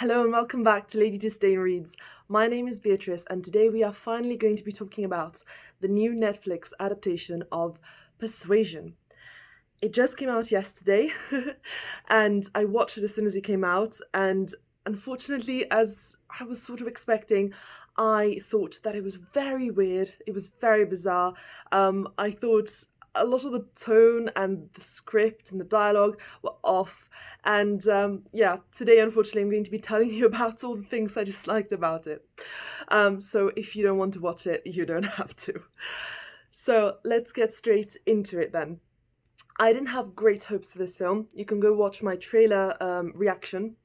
Hello and welcome back to Lady Disdain Reads. My name is Beatrice and today we are finally going to be talking about the new Netflix adaptation of Persuasion. It just came out yesterday and I watched it as soon as it came out, and unfortunately, as I was sort of expecting, I thought that it was very weird, it was very bizarre. I thought a lot of the tone and the script and the dialogue were off. And today, unfortunately, I'm going to be telling you about all the things I disliked about it. So if you don't want to watch it, you don't have to. So let's get straight into it then. I didn't have great hopes for this film. You can go watch my trailer reaction.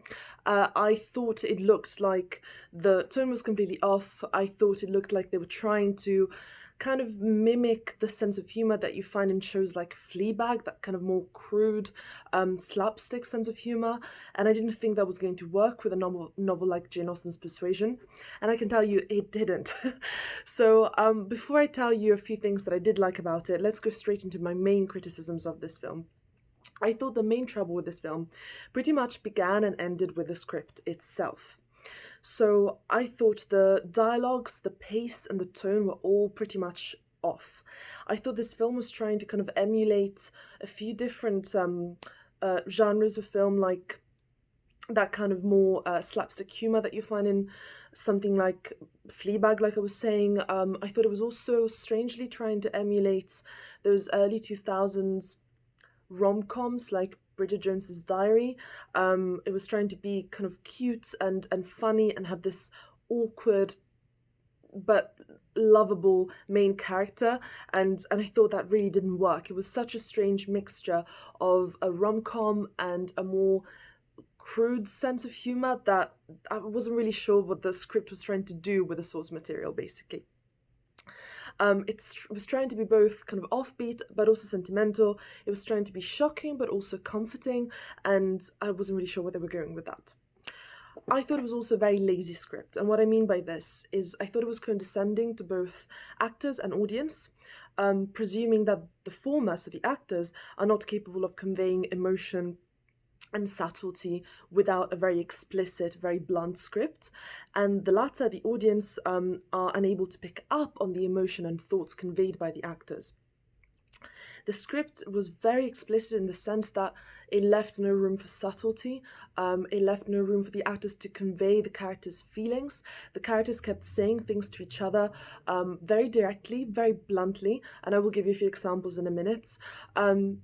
I thought it looked like the tone was completely off. I thought it looked like they were trying to kind of mimic the sense of humor that you find in shows like Fleabag, that kind of more crude slapstick sense of humor. And I didn't think that was going to work with a novel like Jane Austen's Persuasion. And I can tell you it didn't. So before I tell you a few things that I did like about it, let's go straight into my main criticisms of this film. I thought the main trouble with this film pretty much began and ended with the script itself. So I thought the dialogues, the pace, and the tone were all pretty much off. I thought this film was trying to kind of emulate a few different genres of film, like that kind of more slapstick humor that you find in something like Fleabag, like I was saying. I thought it was also strangely trying to emulate those early 2000s rom-coms like Bridget Jones's Diary. It was trying to be kind of cute and funny and have this awkward but lovable main character, and I thought that really didn't work. It was such a strange mixture of a rom-com and a more crude sense of humor that I wasn't really sure what the script was trying to do with the source material, basically. It was trying to be both kind of offbeat but also sentimental. It was trying to be shocking but also comforting, and I wasn't really sure where they were going with that. I thought it was also a very lazy script, and what I mean by this is I thought it was condescending to both actors and audience, presuming that the former, so the actors, are not capable of conveying emotion and subtlety without a very explicit, very blunt script, and the latter, the audience, are unable to pick up on the emotion and thoughts conveyed by the actors. The script was very explicit in the sense that it left no room for subtlety. It left no room for the actors to convey the characters' feelings. The characters kept saying things to each other very directly, very bluntly, and I will give you a few examples in a minute, to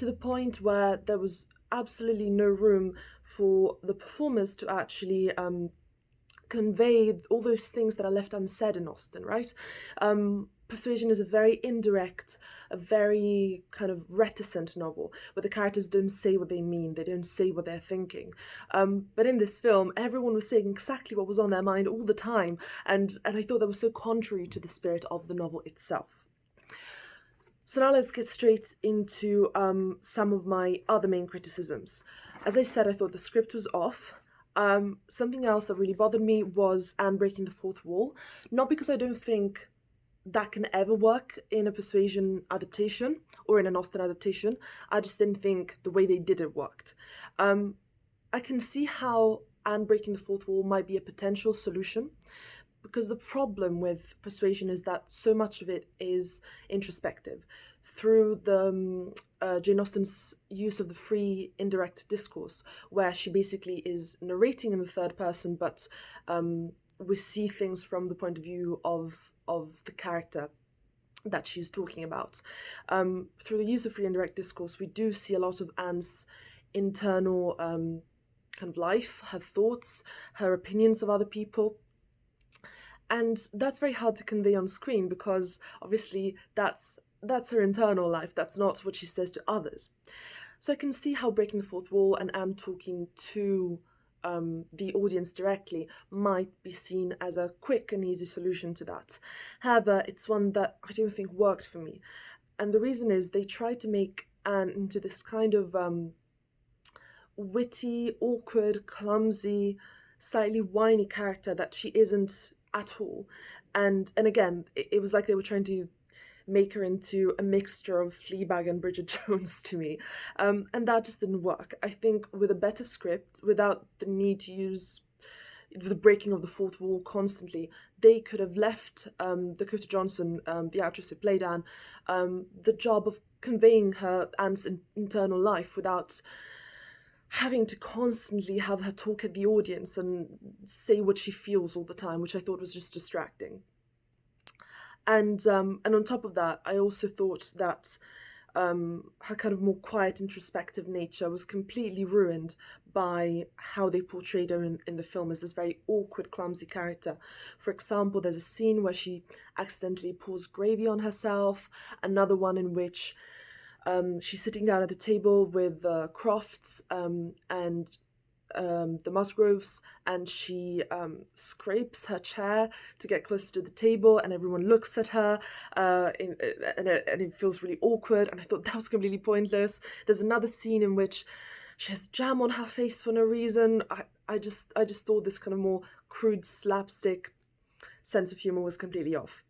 the point where there was absolutely no room for the performers to actually convey all those things that are left unsaid in Austen, right? Persuasion is a very indirect, a very kind of reticent novel where the characters don't say what they mean, they don't say what they're thinking. But in this film, everyone was saying exactly what was on their mind all the time, and I thought that was so contrary to the spirit of the novel itself. So now let's get straight into some of my other main criticisms. As I said, I thought the script was off. Something else that really bothered me was Anne breaking the fourth wall. Not because I don't think that can ever work in a Persuasion adaptation or in an Austen adaptation. I just didn't think the way they did it worked. I can see how Anne breaking the fourth wall might be a potential solution, because the problem with Persuasion is that so much of it is introspective. Through the Jane Austen's use of the free indirect discourse, where she basically is narrating in the third person, but we see things from the point of view of the character that she's talking about. Through the use of free indirect discourse, we do see a lot of Anne's internal kind of life, her thoughts, her opinions of other people. And that's very hard to convey on screen because obviously that's her internal life, that's not what she says to others. So I can see how breaking the fourth wall and Anne talking to the audience directly might be seen as a quick and easy solution to that. However, it's one that I don't think worked for me. And the reason is they tried to make Anne into this kind of witty, awkward, clumsy, slightly whiny character that she isn't at all. And again, it was like they were trying to make her into a mixture of Fleabag and Bridget Jones to me. And that just didn't work. I think with a better script, without the need to use the breaking of the fourth wall constantly. They could have left Dakota Johnson, the actress who played Anne, the job of conveying Anne's internal life without having to constantly have her talk at the audience and say what she feels all the time, which I thought was just distracting. And on top of that, I also thought that her kind of more quiet, introspective nature was completely ruined by how they portrayed her in the film as this very awkward, clumsy character. For example, there's a scene where she accidentally pours gravy on herself, another one in which she's sitting down at a table with Crofts and the Musgroves, and she scrapes her chair to get closer to the table, and everyone looks at her, and it feels really awkward, and I thought that was completely pointless. There's another scene in which she has jam on her face for no reason. I just thought this kind of more crude slapstick sense of humor was completely off.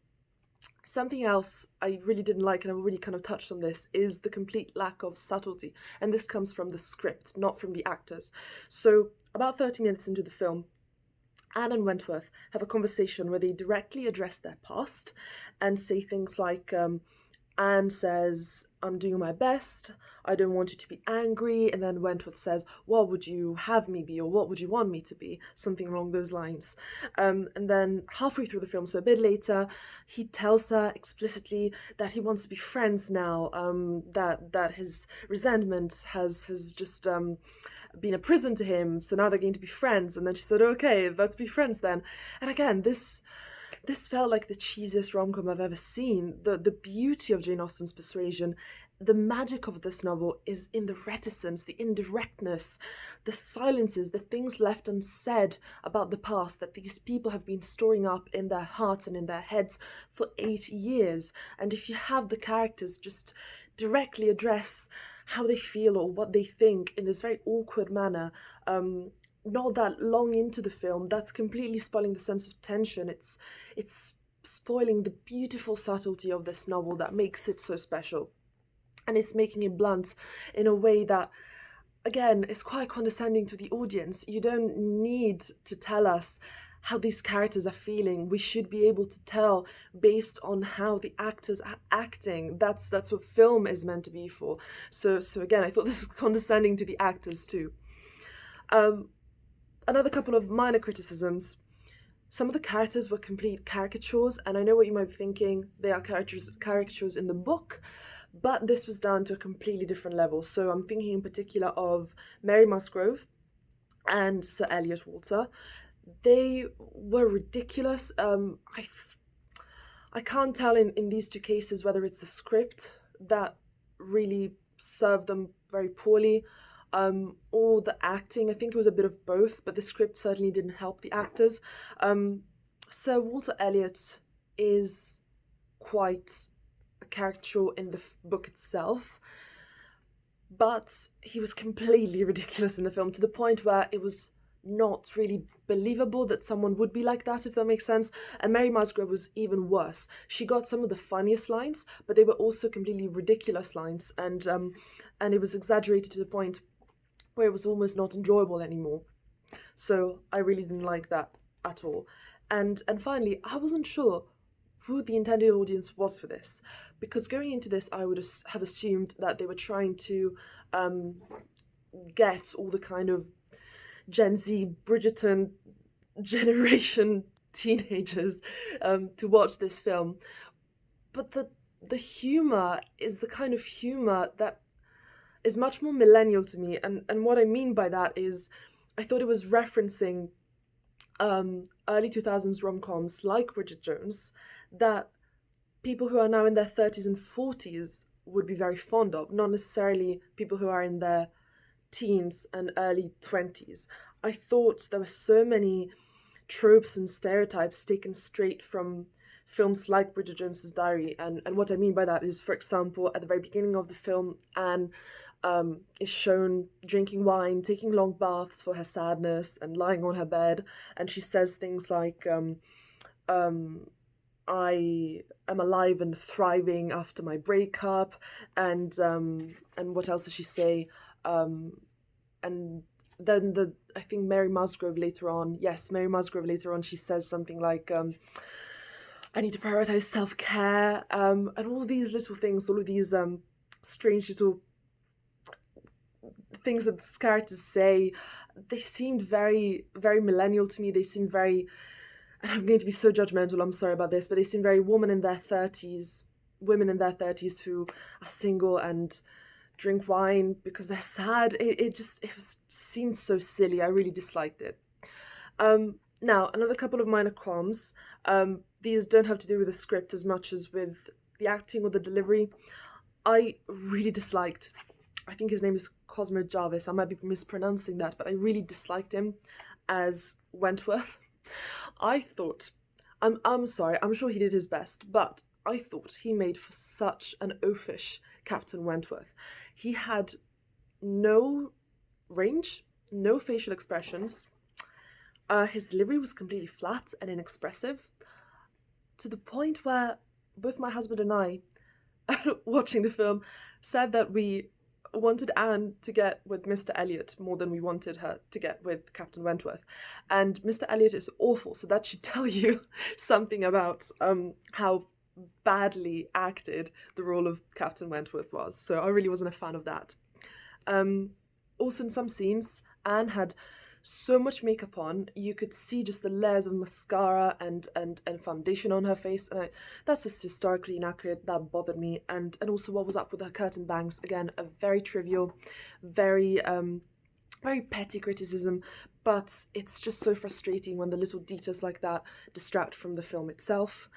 Something else I really didn't like, and I've already kind of touched on this, is the complete lack of subtlety. And this comes from the script, not from the actors. So, about 30 minutes into the film, Anne and Wentworth have a conversation where they directly address their past and say things like, Anne says, "I'm doing my best, I don't want you to be angry," and then Wentworth says, "What would you have me be, or what would you want me to be?" Something along those lines. And then halfway through the film, so a bit later, he tells her explicitly that he wants to be friends now, that his resentment has just been a prison to him, so now they're going to be friends. And then she said, "Okay, let's be friends then." And again, this felt like the cheesiest rom-com I've ever seen. The beauty of Jane Austen's Persuasion, the magic of this novel is in the reticence, the indirectness, the silences, the things left unsaid about the past that these people have been storing up in their hearts and in their heads for 8 years. And if you have the characters just directly address how they feel or what they think in this very awkward manner, not that long into the film, that's completely spoiling the sense of tension. It's spoiling the beautiful subtlety of this novel that makes it so special. And it's making it blunt in a way that, again, is quite condescending to the audience. You don't need to tell us how these characters are feeling. We should be able to tell based on how the actors are acting. That's what film is meant to be for. So again, I thought this was condescending to the actors too. Another couple of minor criticisms. Some of the characters were complete caricatures, and I know what you might be thinking, they are caricatures in the book, but this was done to a completely different level. So I'm thinking in particular of Mary Musgrove and Sir Eliot Walter. They were ridiculous. I can't tell in these two cases whether it's the script that really served them very poorly, or the acting. I think it was a bit of both, but the script certainly didn't help the actors. Sir Walter Elliot is quite a caricature in the book itself, but he was completely ridiculous in the film, to the point where it was not really believable that someone would be like that, if that makes sense. And Mary Musgrove was even worse. She got some of the funniest lines, but they were also completely ridiculous lines, and it was exaggerated to the point where it was almost not enjoyable anymore. So I really didn't like that at all. And finally, I wasn't sure who the intended audience was for this, because going into this, I would have assumed that they were trying to get all the kind of Gen Z, Bridgerton generation teenagers to watch this film. But the humor is the kind of humor that is much more millennial to me, and what I mean by that is I thought it was referencing early 2000s rom-coms like Bridget Jones that people who are now in their 30s and 40s would be very fond of, not necessarily people who are in their teens and early 20s. I thought there were so many tropes and stereotypes taken straight from films like Bridget Jones's Diary, and what I mean by that is, for example, at the very beginning of the film, Anne is shown drinking wine, taking long baths for her sadness, and lying on her bed, and she says things like, I am alive and thriving after my breakup, and what else does she say? And then there's, I think, Mary Musgrove later on. Yes, Mary Musgrove later on, she says something like, I need to prioritize self-care, and all these little things, all of these strange little things that these characters say, they seemed very, very millennial to me. They seemed very, and I'm going to be so judgmental, I'm sorry about this, but they seem very women in their 30s who are single and drink wine because they're sad. Seemed so silly. I really disliked it. Now, another couple of minor qualms. These don't have to do with the script as much as with the acting or the delivery. I really disliked, I think his name is Cosmo Jarvis, I might be mispronouncing that, but I really disliked him as Wentworth. I thought, I'm sorry, I'm sure he did his best, but I thought he made for such an oafish Captain Wentworth. He had no range, no facial expressions. His delivery was completely flat and inexpressive, to the point where both my husband and I, watching the film, said that we wanted Anne to get with Mr. Elliot more than we wanted her to get with Captain Wentworth. And Mr. Elliot is awful, so that should tell you something about how badly acted the role of Captain Wentworth was. So I really wasn't a fan of that. Also, in some scenes, Anne had so much makeup on, you could see just the layers of mascara and foundation on her face, and that's just historically inaccurate. That bothered me. And also, what was up with her curtain bangs? Again, a very trivial, very petty criticism, but it's just so frustrating when the little details like that distract from the film itself.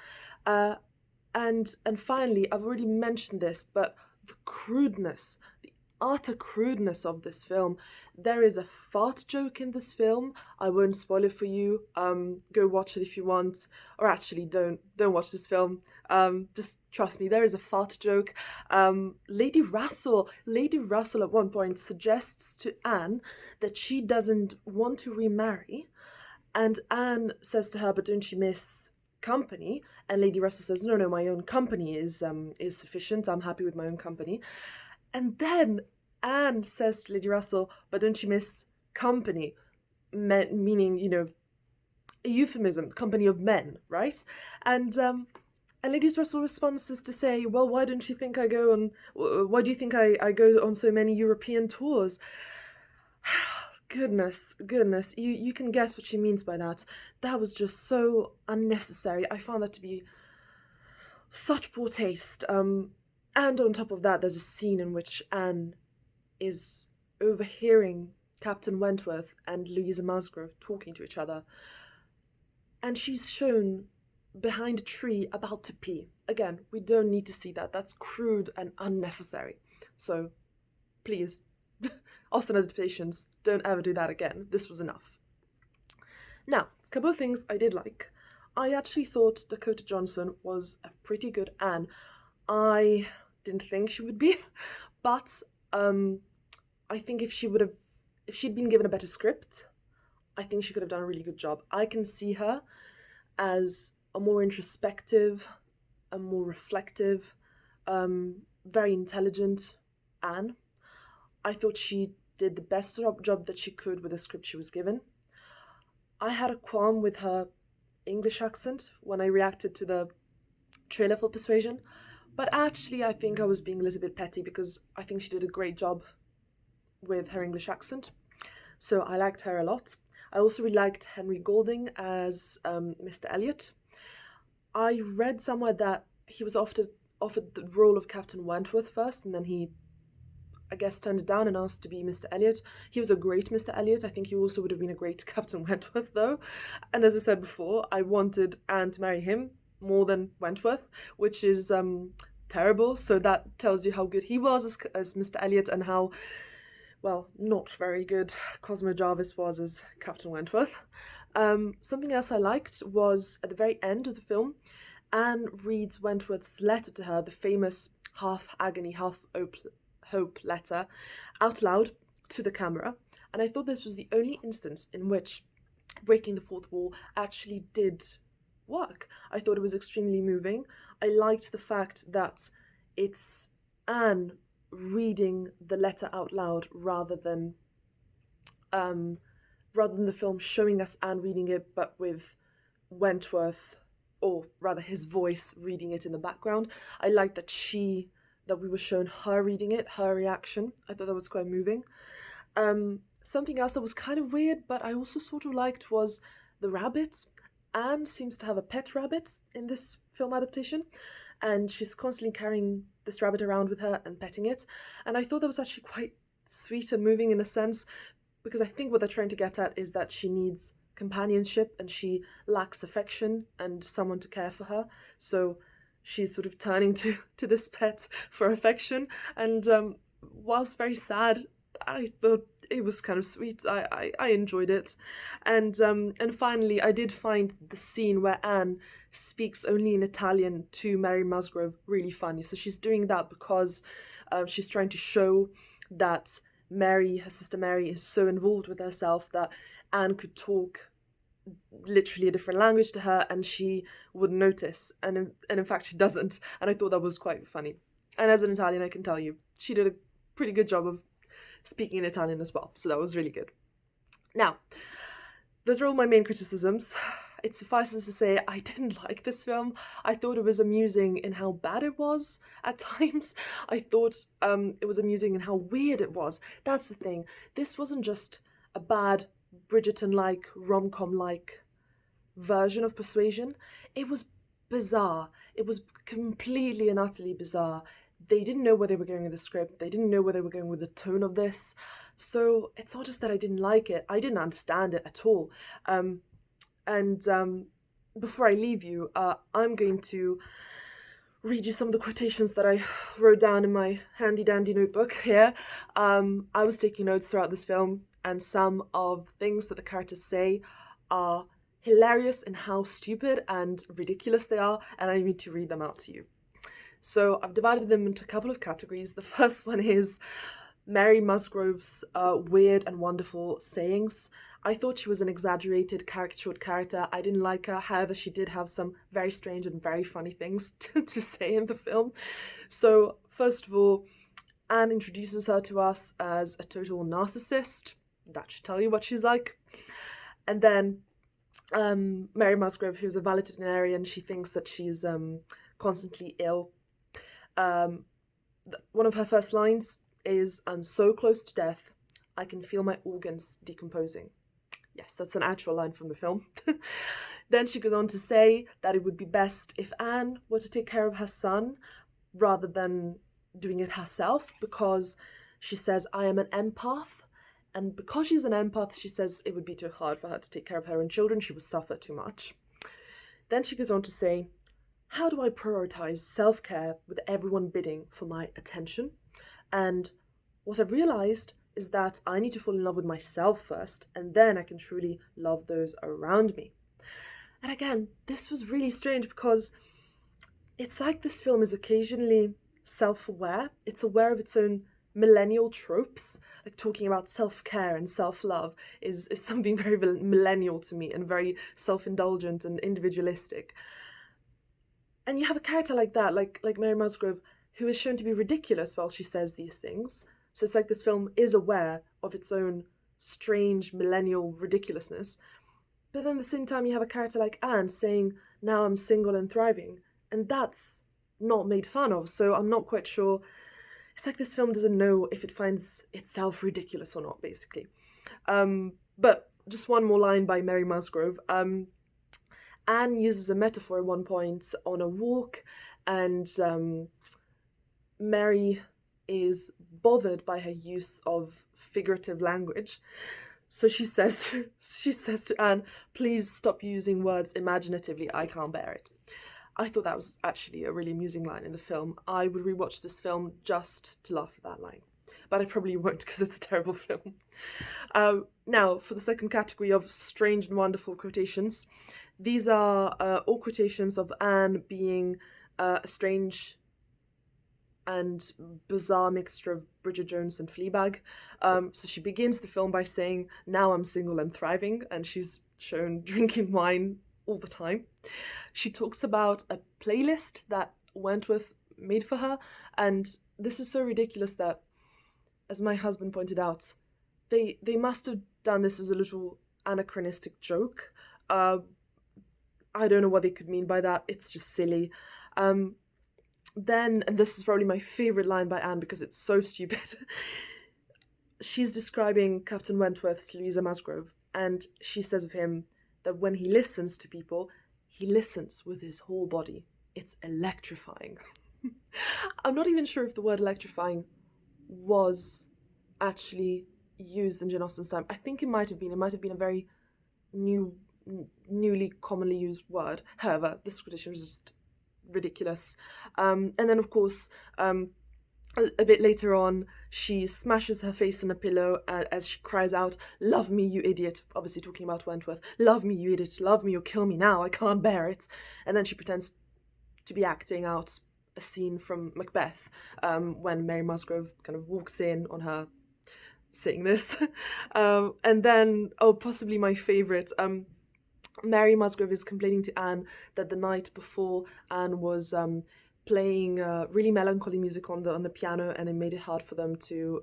And finally, I've already mentioned this, but the crudeness, the utter crudeness of this film. There is a fart joke in this film. I won't spoil it for you. Go watch it if you want, or actually don't watch this film. Just trust me, there is a fart joke. Lady Russell at one point suggests to Anne that she doesn't want to remarry, and Anne says to her, "But don't you miss company?" And Lady Russell says, "No, my own company is sufficient. I'm happy with my own company." And then Anne says to Lady Russell, "But don't you miss company?" Meaning, a euphemism, company of men, right? And Lady Russell responds as to say, "Well, why do you think I go on so many European tours?" Goodness, you can guess what she means by that. That was just so unnecessary. I found that to be such poor taste. And on top of that, there's a scene in which Anne is overhearing Captain Wentworth and Louisa Musgrove talking to each other, and she's shown behind a tree about to pee. Again, we don't need to see that. That's crude and unnecessary. So, please, Austen adaptations, don't ever do that again. This was enough. Now, a couple of things I did like. I actually thought Dakota Johnson was a pretty good Anne. I didn't think she would be, but I think if she'd been given a better script, I think she could have done a really good job. I can see her as a more introspective, a more reflective, very intelligent Anne. I thought she did the best job that she could with the script she was given. I had a qualm with her English accent when I reacted to the trailer for Persuasion, but actually I think I was being a little bit petty because I think she did a great job with her English accent, so I liked her a lot. I also really liked Henry Golding as Mr. Elliot. I read somewhere that he was offered the role of Captain Wentworth first, and then he, I guess, turned it down and asked to be Mr. Elliot. He was a great Mr. Elliot. I think he also would have been a great Captain Wentworth, though. And as I said before, I wanted Anne to marry him more than Wentworth, which is terrible. So that tells you how good he was as Mr. Elliot and how, well, not very good Cosmo Jarvis was as Captain Wentworth. Something else I liked was at the very end of the film, Anne reads Wentworth's letter to her, the famous half agony, half hope letter, out loud to the camera. And I thought this was the only instance in which breaking the fourth wall actually did work. I thought it was extremely moving. I liked the fact that it's Anne reading the letter out loud rather than rather than the film showing us Anne reading it, but with Wentworth, or rather his voice, reading it in the background. I liked that we were shown her reading it, her reaction. I thought that was quite moving. Something else that was kind of weird, but I also sort of liked, was the rabbits. Anne seems to have a pet rabbit in this film adaptation, and she's constantly carrying this rabbit around with her and petting it. And I thought that was actually quite sweet and moving in a sense, because I think what they're trying to get at is that she needs companionship and she lacks affection and someone to care for her. So she's sort of turning to this pet for affection. And whilst very sad, I thought it was kind of sweet. I enjoyed it. And finally, I did find the scene where Anne speaks only in Italian to Mary Musgrove really funny. So she's doing that because she's trying to show that Mary, her sister Mary, is so involved with herself that Anne could talk literally a different language to her and she wouldn't notice. And in fact, she doesn't. And I thought that was quite funny. And as an Italian, I can tell you, she did a pretty good job of speaking in Italian as well. So that was really good. Now, those are all my main criticisms. It suffices to say I didn't like this film. I thought it was amusing in how bad it was at times. I thought it was amusing in how weird it was. That's the thing. This wasn't just a bad Bridgerton-like, rom-com-like version of Persuasion. It was bizarre. It was completely and utterly bizarre. They didn't know where they were going with the script. They didn't know where they were going with the tone of this. So it's not just that I didn't like it. I didn't understand it at all. Before I leave you, I'm going to read you some of the quotations that I wrote down in my handy-dandy notebook here. I was taking notes throughout this film, and some of the things that the characters say are hilarious in how stupid and ridiculous they are, and I need to read them out to you. So I've divided them into a couple of categories. The first one is Mary Musgrove's weird and wonderful sayings. I thought she was an exaggerated, caricatured character. I didn't like her. However, she did have some very strange and very funny things to say in the film. So, first of all, Anne introduces her to us as a total narcissist. That should tell you what she's like. And then Mary Musgrove, who's a valetudinarian, she thinks that she's constantly ill. One of her first lines is, "I'm so close to death, I can feel my organs decomposing." Yes, that's an actual line from the film. Then she goes on to say that it would be best if Anne were to take care of her son rather than doing it herself, because she says, "I am an empath." And because she's an empath, she says it would be too hard for her to take care of her own children. She would suffer too much. Then she goes on to say, "How do I prioritize self-care with everyone bidding for my attention? And what I've realized is that I need to fall in love with myself first, and then I can truly love those around me." And again, this was really strange because it's like this film is occasionally self-aware. It's aware of its own millennial tropes. Like talking about self-care and self-love is something very millennial to me and very self-indulgent and individualistic. And you have a character like that, like Mary Musgrove, who is shown to be ridiculous while she says these things. So it's like this film is aware of its own strange millennial ridiculousness. But then at the same time, you have a character like Anne saying, "Now I'm single and thriving." And that's not made fun of. So I'm not quite sure. It's like this film doesn't know if it finds itself ridiculous or not, basically. But just one more line by Mary Musgrove. Anne uses a metaphor at one point on a walk, and Mary is bothered by her use of figurative language. So she says to Anne, "Please stop using words imaginatively, I can't bear it." I thought that was actually a really amusing line in the film. I would rewatch this film just to laugh at that line. But I probably won't because it's a terrible film. Now, for the second category of strange and wonderful quotations, these are all quotations of Anne being a strange and bizarre mixture of Bridget Jones and Fleabag. So she begins the film by saying, "Now I'm single and thriving," and she's shown drinking wine all the time. She talks about a playlist that Wentworth made for her, and this is so ridiculous that, as my husband pointed out, they must have down this as a little anachronistic joke. I don't know what they could mean by that. It's just silly. Then, and this is probably my favourite line by Anne because it's so stupid, she's describing Captain Wentworth to Louisa Musgrove, and she says of him that when he listens to people, he listens with his whole body. It's electrifying. I'm not even sure if the word electrifying was actually used in Jane Austen's time. I think it might have been. It might have been a very newly commonly used word. However, this quotation was just ridiculous. And then, of course, a bit later on, she smashes her face on a pillow as she cries out, "Love me, you idiot," obviously talking about Wentworth. "Love me, you idiot. Love me or kill me now. I can't bear it." And then she pretends to be acting out a scene from Macbeth when Mary Musgrove kind of walks in on her saying this. And then, possibly my favourite, Mary Musgrove is complaining to Anne that the night before Anne was playing really melancholy music on the piano, and it made it hard for them to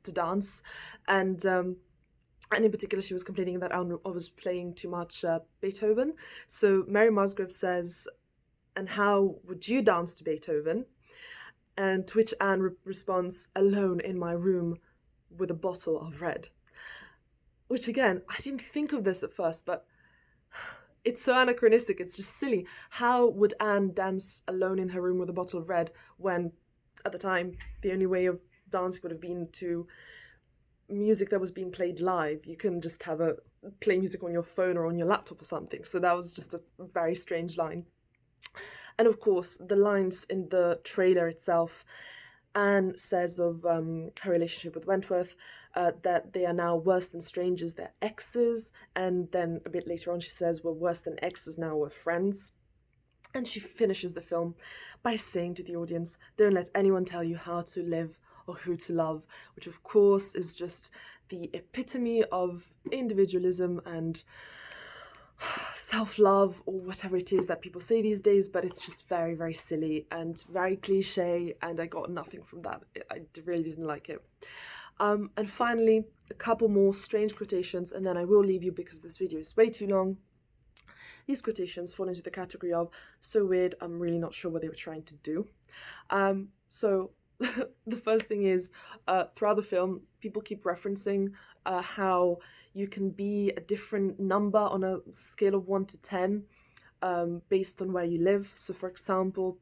dance. And in particular, she was complaining that Anne was playing too much Beethoven. So Mary Musgrove says, "And how would you dance to Beethoven?" And to which Anne responds, "Alone in my room with a bottle of red." Which, again, I didn't think of this at first, but it's so anachronistic, it's just silly. How would Anne dance alone in her room with a bottle of red when, at the time, the only way of dancing would have been to music that was being played live? You couldn't just play music on your phone or on your laptop or something. So that was just a very strange line. And of course, the lines in the trailer itself, Anne says of her relationship with Wentworth that they are now worse than strangers, they're exes, and then a bit later on she says we're worse than exes now, we're friends. And she finishes the film by saying to the audience, "Don't let anyone tell you how to live or who to love," which of course is just the epitome of individualism and self-love, or whatever it is that people say these days, but it's just very, very silly and very cliche, and I got nothing from that. I really didn't like it. And finally, a couple more strange quotations, and then I will leave you because this video is way too long. These quotations fall into the category of so weird, I'm really not sure what they were trying to do. So the first thing is, throughout the film, people keep referencing how you can be a different number on a scale of 1 to 10 based on where you live. So, for example,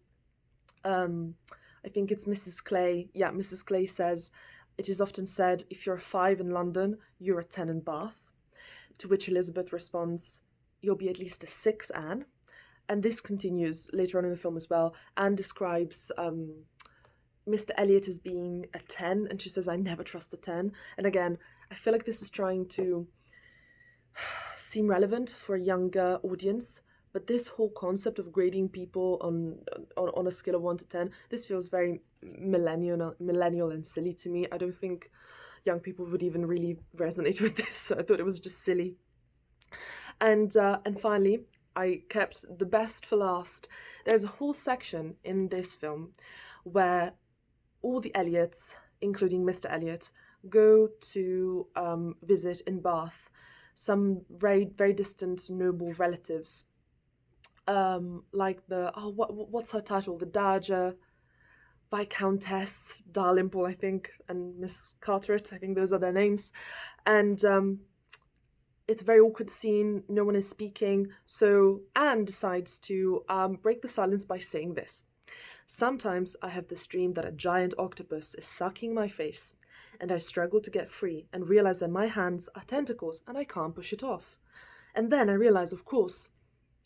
I think it's Mrs. Clay. Yeah, Mrs. Clay says, "It is often said, if you're a 5 in London, you're a 10 in Bath." To which Elizabeth responds, "You'll be at least a 6, Anne." And this continues later on in the film as well. Anne describes Mr. Elliot as being a 10, and she says, "I never trust a 10." And again, I feel like this is trying to seem relevant for a younger audience, but this whole concept of grading people on a scale of 1 to 10, this feels very millennial and silly to me. I don't think young people would even really resonate with this, so I thought it was just silly. And finally, I kept the best for last. There's a whole section in this film where all the Elliots, including Mr. Elliot, go to visit in Bath some very, very distant noble relatives, like what's her title? The Dowager Viscountess Dalrymple, I think, and Miss Carteret, I think those are their names. And it's a very awkward scene, no one is speaking, so Anne decides to break the silence by saying this. "Sometimes I have this dream that a giant octopus is sucking my face, and I struggle to get free and realize that my hands are tentacles and I can't push it off. And then I realize, of course,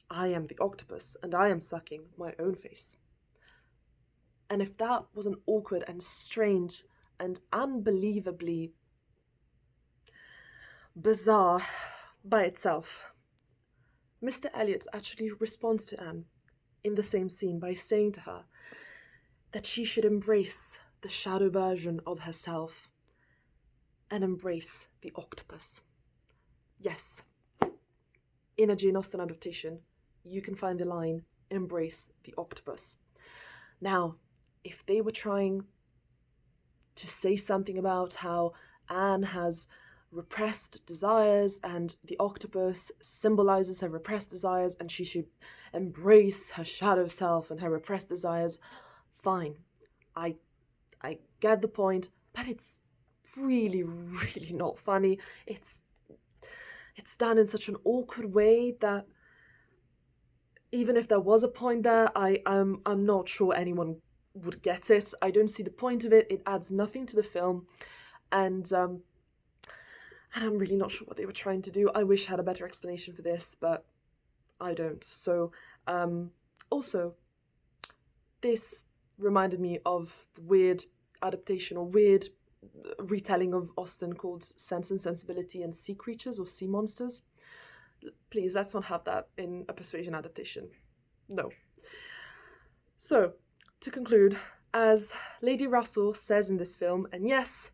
I am the octopus and I am sucking my own face." And if that wasn't awkward and strange and unbelievably bizarre by itself, Mr. Elliot actually responds to Anne in the same scene by saying to her that she should embrace the shadow version of herself and embrace the octopus. Yes, in a Jane Austen adaptation, you can find the line, "embrace the octopus." Now, if they were trying to say something about how Anne has repressed desires, and the octopus symbolizes her repressed desires, and she should embrace her shadow self and her repressed desires. Fine, I get the point, but it's really, really not funny. It's done in such an awkward way that even if there was a point there, I'm not sure anyone would get it. I don't see the point of it. It adds nothing to the film, and I'm really not sure what they were trying to do. I wish I had a better explanation for this, but I don't. So, also, this reminded me of the weird adaptation or weird retelling of Austen called Sense and Sensibility and Sea Creatures or Sea Monsters. Please, let's not have that in a Persuasion adaptation. No. So, to conclude, as Lady Russell says in this film, and yes,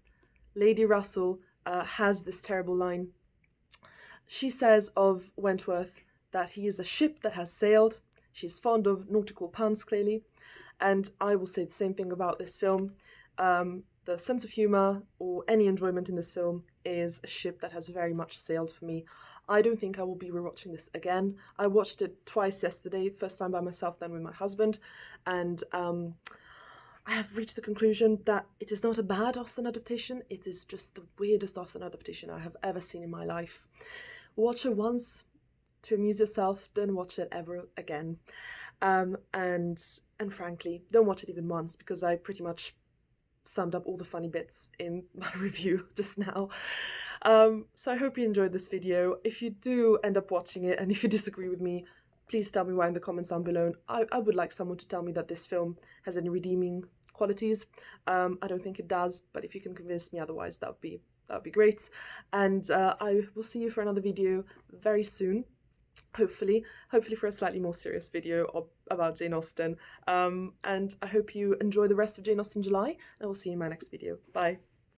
Lady Russell has this terrible line. She says of Wentworth that he is a ship that has sailed. She's fond of nautical puns, clearly, and I will say the same thing about this film. The sense of humour or any enjoyment in this film is a ship that has very much sailed for me. I don't think I will be rewatching this again. I watched it twice yesterday, first time by myself, then with my husband, and I have reached the conclusion that it is not a bad Austen adaptation, it is just the weirdest Austen adaptation I have ever seen in my life. Watch it once to amuse yourself, don't watch it ever again. And frankly, don't watch it even once, because I pretty much summed up all the funny bits in my review just now. So I hope you enjoyed this video. If you do end up watching it, and if you disagree with me, please tell me why in the comments down below. I would like someone to tell me that this film has any redeeming qualities. I don't think it does, but if you can convince me otherwise, that would be great. And I will see you for another video very soon. Hopefully for a slightly more serious video about Jane Austen. And I hope you enjoy the rest of Jane Austen July, and I will see you in my next video. Bye.